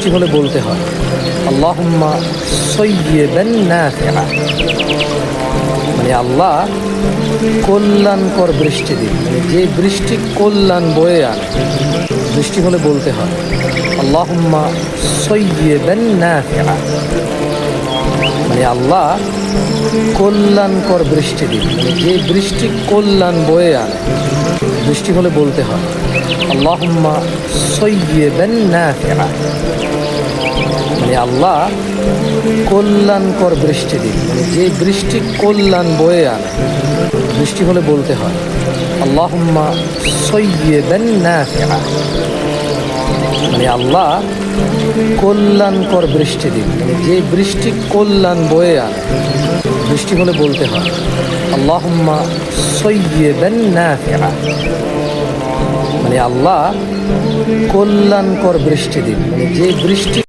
বৃষ্টি হলে বলতে হয় আল্লাহুম্মা সাইয়্যিবান নাফিআ, মানে আল্লাহ কল্যাণকর বৃষ্টি দিন, মানে যে বৃষ্টি কল্যাণ বয়ে আনে। বৃষ্টি হলে বলতে হয় আল্লাহুম্মা সাইয়্যিবান নাফিআ, মানে আল্লাহ কল্যাণকর বৃষ্টি দিন, মানে যে বৃষ্টি কল্যাণ বয়ে আনে। বৃষ্টি হলে বলতে হয় আল্লাহুম্মা সাইয়্যিবান নাফিআ, মানে আল্লাহ কল্যাণকর বৃষ্টি দিন, মানে যে বৃষ্টি কল্যাণ বয়ে আনে। বৃষ্টি হলে বলতে হয় আল্লাহুম্মা সাইয়্যিবান নাফিআ, মানে আল্লাহ কল্যাণকর বৃষ্টি দিন, মানে যে বৃষ্টি কল্যাণ বয়ে আনে। বৃষ্টি হলে বলতে হয় আল্লাহুম্মা সাইয়্যিবান নাফিআ, মানে আল্লাহ কল্যাণকর বৃষ্টি দিন, মানে যে বৃষ্টি